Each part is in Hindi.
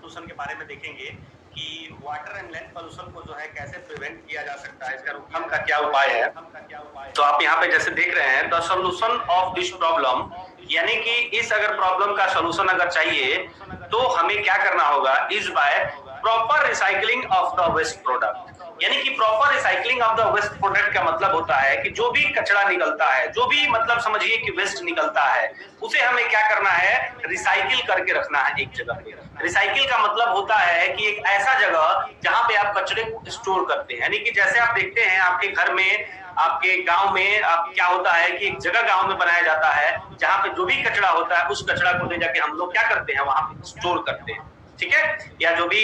पोल्यूशन के बारे में देखेंगे कि वाटर एंड लैंड पोल्यूशन को जो है कैसे प्रिवेंट किया जा सकता है, इसका रोकथाम का क्या उपाय है। तो आप यहाँ पे जैसे देख रहे हैं the solution of this problem, यानी कि इस अगर प्रॉब्लम का सोल्यूशन अगर चाहिए तो हमें क्या करना होगा, is by proper recycling of the waste product. यानी कि proper recycling of the waste product का मतलब होता है कि जो भी कचरा निकलता है, जो भी मतलब समझिए कि वेस्ट निकलता है, उसे हमें क्या करना है, रिसाइकिल करके रखना है एक जगह पे। रिसाइकिल का मतलब होता है कि एक ऐसा जगह जहां पे आप कचरे को स्टोर करते हैं। यानी कि जैसे आप देखते हैं आपके घर में, आपके गांव में आप क्या होता है कि एक जगह गांव में बनाया जाता है जहां पे जो भी कचरा होता है उस कचरा को ले जाके हम लोग क्या करते हैं, वहां पे स्टोर करते हैं, ठीक है। या जो भी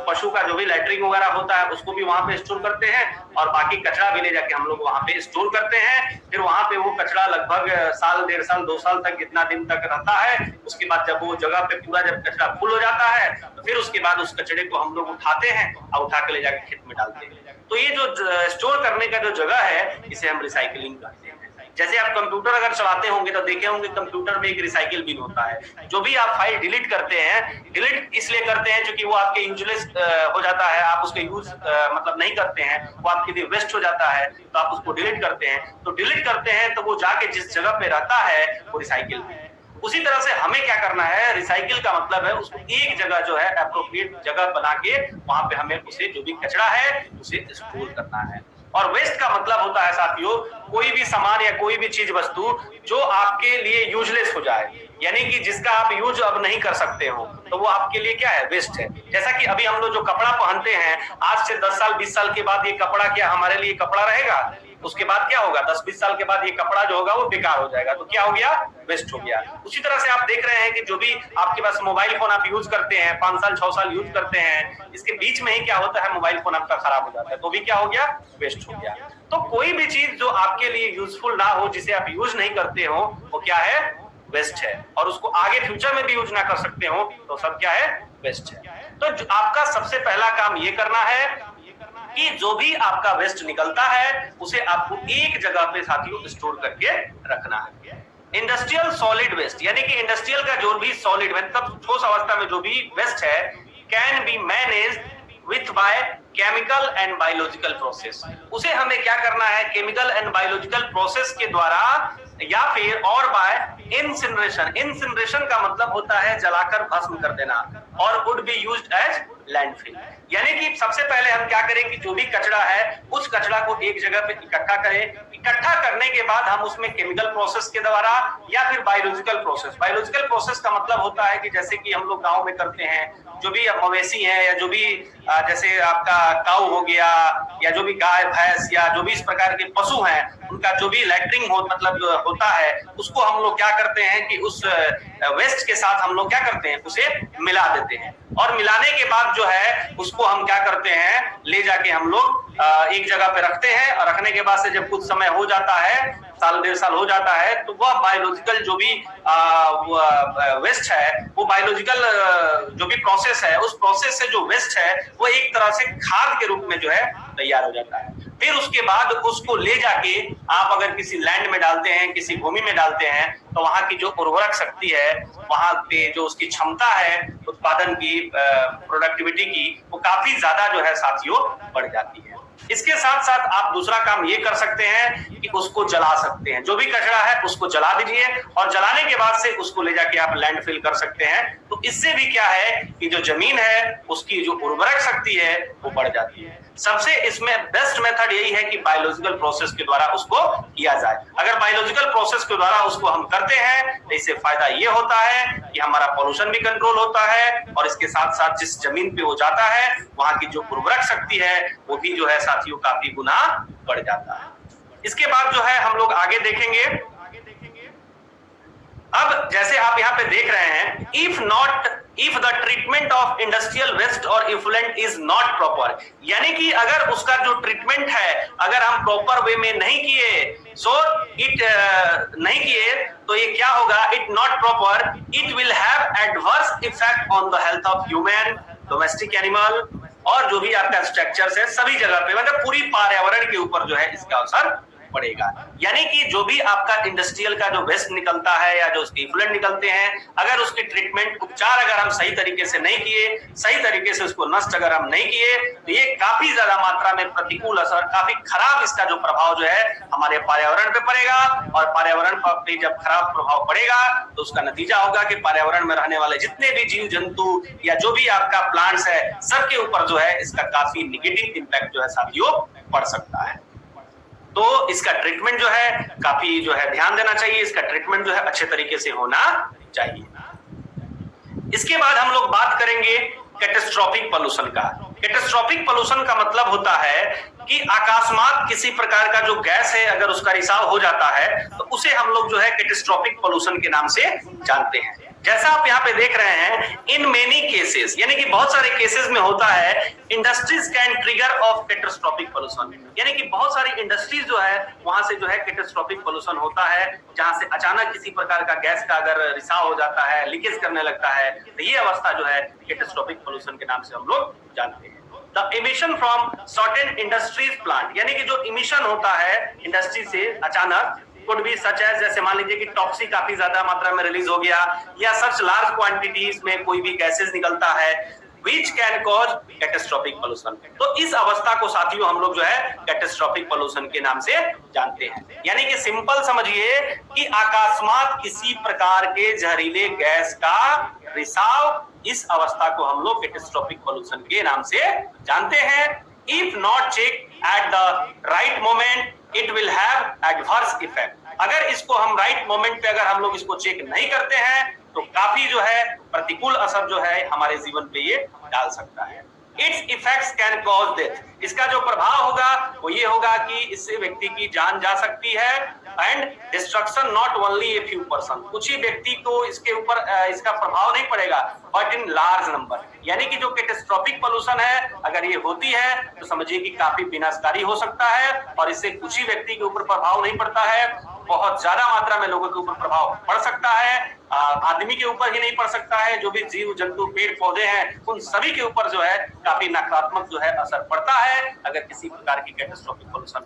पशु का जो भी लैट्रिन वगैरह होता है उसको भी वहां पे स्टोर करते हैं, और बाकी कचरा भी ले जाके हम लोग वहां पे स्टोर करते हैं। फिर वहां पे वो कचरा लगभग साल, 1.5 साल, 2 साल तक, कितना दिन तक रहता है। उसके बाद जब वो जगह पे पूरा जब कचरा फुल हो जाता है तो फिर उसके बाद उस कचरे को हम लोग उठाते हैं और उठा के ले जाके खेत में डालते हैं। तो ये जो स्टोर करने का जो जगह है इसे हम रिसाइकलिंग कहते हैं। जैसे आप कंप्यूटर अगर चलाते होंगे तो देखे होंगे कंप्यूटर में एक रिसाइकिल बिन होता है। जो भी आप फाइल डिलीट करते हैं, डिलीट इसलिए करते हैं क्योंकि वो आपके यूजलेस हो जाता है, आप उसका यूज मतलब नहीं करते हैं, वो आपके लिए वेस्ट हो जाता है, तो आप उसको डिलीट करते हैं। तो डिलीट करते हैं तो वो जाके जिस जगह पे रहता है वो रिसाइकिल में। उसी तरह से हमें क्या करना है, रिसाइकिल का मतलब है उसको एक जगह जो है एप्रोप्रिएट जगह बना के वहां पे हमें उसे जो भी कचरा है उसे स्टोर करना है। और वेस्ट का मतलब होता है साथियों कोई भी सामान या कोई भी चीज वस्तु जो आपके लिए यूजलेस हो जाए, यानी कि जिसका आप यूज अब नहीं कर सकते हो, तो वो आपके लिए क्या है, वेस्ट है। जैसा कि अभी हम लोग जो कपड़ा पहनते हैं, आज से 10 साल 20 साल के बाद ये कपड़ा क्या हमारे लिए कपड़ा रहेगा? उसके बाद क्या होगा, 10-20 साल के बाद ये कपड़ा जो होगा वो बेकार हो जाएगा, तो क्या हो गया, वेस्ट हो गया। उसी तरह से आप देख रहे हैं कि जो भी आपके पास मोबाइल फोन आप यूज करते हैं, 5 साल 6 साल यूज करते हैं, इसके बीच में ही क्या होता है, मोबाइल फोन आपका खराब हो जाता है, तो भी क्या हो गया, वेस्ट हो गया। तो कोई भी चीज जो आपके लिए यूजफुल ना हो, जिसे आप यूज नहीं करते हो, वो क्या है, वेस्ट है। और उसको आगे फ्यूचर में भी यूज ना कर सकते हो तो सब क्या है, वेस्ट है। तो आपका सबसे पहला काम ये करना है कि जो भी आपका वेस्ट निकलता है उसे आपको एक जगह पे साथियों स्टोर करके रखना है। इंडस्ट्रियल सॉलिड वेस्ट, यानी कि इंडस्ट्रियल का जो भी सॉलिड मतलब ठोस अवस्था में जो भी वेस्ट है, can be manage with by chemical and biological process. उसे हमें क्या करना है, केमिकल एंड बायोलॉजिकल प्रोसेस के द्वारा या फिर और बाय इंसिनरेशन। इंसिनरेशन का मतलब होता है जलाकर भस्म कर देना, और would be used as landfill. यानी कि सबसे पहले हम क्या करें कि जो भी कचरा है उस कचरा को एक जगह पे इकट्ठा करें। इकट्ठा करने के बाद हम उसमें केमिकल प्रोसेस के द्वारा या फिर बायोलॉजिकल प्रोसेस। बायोलॉजिकल प्रोसेस का मतलब होता है कि जैसे कि हम लोग गांव में करते हैं, जो भी मवेशी है या जो भी जैसे आपका काऊ हो गया या जो भी गाय भैंस या जो भी इस प्रकार के पशु हैं, उनका जो भी लैट्रिन मतलब होता है उसको हम लोग क्या करते हैं कि उस वेस्ट के साथ हम लोग क्या करते हैं, उसे मिला देते हैं। और मिलाने के बाद जो है उसको हम क्या करते हैं, ले जाके हम लोग एक जगह पे रखते हैं, और रखने के बाद से जब कुछ समय हो जाता है, साल 1.5 साल हो जाता है, तो वह बायोलॉजिकल जो भी वेस्ट है, वो बायोलॉजिकल जो भी प्रोसेस है, उस प्रोसेस से जो वेस्ट है वो एक तरह से खाद के रूप में जो है तैयार हो जाता है। फिर उसके बाद उसको ले जाके आप अगर किसी लैंड में डालते हैं, किसी भूमि में डालते हैं, तो वहां की जो उर्वरक शक्ति है, वहां पे जो उसकी क्षमता है उत्पादन की, प्रोडक्टिविटी की, वो काफी ज्यादा जो है साथियों बढ़ जाती है। इसके साथ साथ आप दूसरा काम ये कर सकते हैं कि उसको जला सकते हैं। जो भी कचरा है उसको जला दीजिए, और जलाने के बाद से उसको ले जाके आप लैंडफिल कर सकते हैं। तो इससे भी क्या है कि जो जमीन है उसकी जो उर्वरक शक्ति है वो बढ़ जाती है। सबसे इसमें बेस्ट मेथड यही है कि बायोलॉजिकल प्रोसेस के द्वारा उसको किया जाए। अगर बायोलॉजिकल प्रोसेस के द्वारा उसको हम करते हैं तो इससे फायदा ये होता है कि हमारा पोल्यूशन भी कंट्रोल होता है, और इसके साथ साथ जिस जमीन पे वो जाता है वहां की जो उर्वरक शक्ति है वो भी जो है साथियों काफी गुना बढ़ जाता है। इसके बाद जो है हम लोग आगे देखेंगे। अब जैसे आप यहाँ पे देख रहे हैं, if the treatment of industrial waste और इफ्लुएंट इज नॉट प्रॉपर, यानी कि अगर उसका जो ट्रीटमेंट है अगर हम प्रॉपर वे में नहीं किए, नहीं किए, तो ये क्या होगा, it not proper, it will have adverse effect on the health of human, domestic animal, और जो भी आपका स्ट्रक्चर्स है सभी जगह पे, मतलब पूरी पर्यावरण के ऊपर जो है इसका असर पड़ेगा। यानी कि जो भी आपका इंडस्ट्रियल का जो वेस्ट निकलता है या जो उसके इफ्लुएंट निकलते हैं, अगर उसकी ट्रीटमेंट उपचार अगर हम सही तरीके से नहीं किए, सही तरीके से उसको नष्ट अगर हम नहीं किए, तो ये काफी ज्यादा मात्रा में प्रतिकूल असर, काफी खराब इसका जो प्रभाव जो है हमारे पर्यावरण पे पड़ेगा। और पर्यावरण पर जब खराब प्रभाव पड़ेगा तो उसका नतीजा होगा कि पर्यावरण में रहने वाले जितने भी जीव जंतु या जो भी आपका प्लांट्स है, सबके ऊपर जो है इसका काफी निगेटिव इंपैक्ट जो है साथियों पड़ सकता है। तो इसका ट्रीटमेंट जो है काफी जो है ध्यान देना चाहिए, इसका ट्रीटमेंट जो है अच्छे तरीके से होना चाहिए। इसके बाद हम लोग बात करेंगे कैटास्ट्रोफिक पोल्यूशन का। कैटास्ट्रोफिक पोल्यूशन का मतलब होता है कि अकस्मात किसी प्रकार का जो गैस है अगर उसका रिसाव हो जाता है तो उसे हम लोग जो है कैटास्ट्रोफिक पोल्यूशन के नाम से जानते हैं। जैसा आप यहाँ पे देख रहे हैं, इन मेनी केसेस, यानी कि बहुत सारे केसेस में होता है industries can trigger of catastrophic pollution, यानी कि बहुत सारी इंडस्ट्रीज जो है वहां से जो है कैटास्ट्रोफिक पोल्यूशन होता है, जहां से अचानक किसी प्रकार का गैस का अगर रिसाव हो जाता है, लीकेज करने लगता है, तो ये अवस्था जो है कैटास्ट्रोफिक पोल्यूशन के नाम से हम लोग जानते हैं। The emission from certain industries plant, यानी कि जो इमिशन होता है इंडस्ट्री से अचानक, could be such as, जैसे मान लीजिए कि टॉक्सिक काफी ज्यादा मात्रा में रिलीज हो गया या सच लार्ज क्वांटिटीज में कोई भी गैसेस निकलता है, which can cause catastrophic pollution। तो इस अवस्था को साथियों हम लोग जो है कैटास्ट्रोफिक पोल्यूशन के नाम से जानते हैं। यानी कि सिंपल समझिए कि अकस्मात किसी प्रकार के जहरीले गैस का रिसाव, इस अवस्था को हम लोग कैटास्ट्रोफिक पोल्यूशन के नाम से जानते हैं। If not check at the right moment it will have adverse effect. अगर इसको हम राइट मोमेंट पे अगर हम लोग इसको चेक नहीं करते हैं तो काफी जो है प्रतिकूल असर जो है हमारे जीवन पे ये डाल सकता है। It's effects can cause death. इसका जो प्रभाव होगा वो ये होगा कि इससे व्यक्ति की जान जा सकती है। And destruction not only a few person, कुछ ही व्यक्ति को इसके ऊपर इसका प्रभाव नहीं पड़ेगा, बट इन लार्ज नंबर। यानी कि जो कैटास्ट्रोफिक पोल्यूशन है अगर ये होती है तो समझिए कि काफी विनाशकारी हो सकता है और इससे कुछ ही व्यक्ति के ऊपर प्रभाव नहीं पड़ता है, बहुत ज्यादा मात्रा में लोगों के ऊपर प्रभाव पड़ सकता है। आदमी के ऊपर ही नहीं पड़ सकता है, जो भी जीव जंतु पेड़ पौधे हैं उन सभी के ऊपर जो है काफी नकारात्मक जो है असर पड़ता है अगर किसी प्रकार की कैटास्ट्रोफिक पोल्यूशन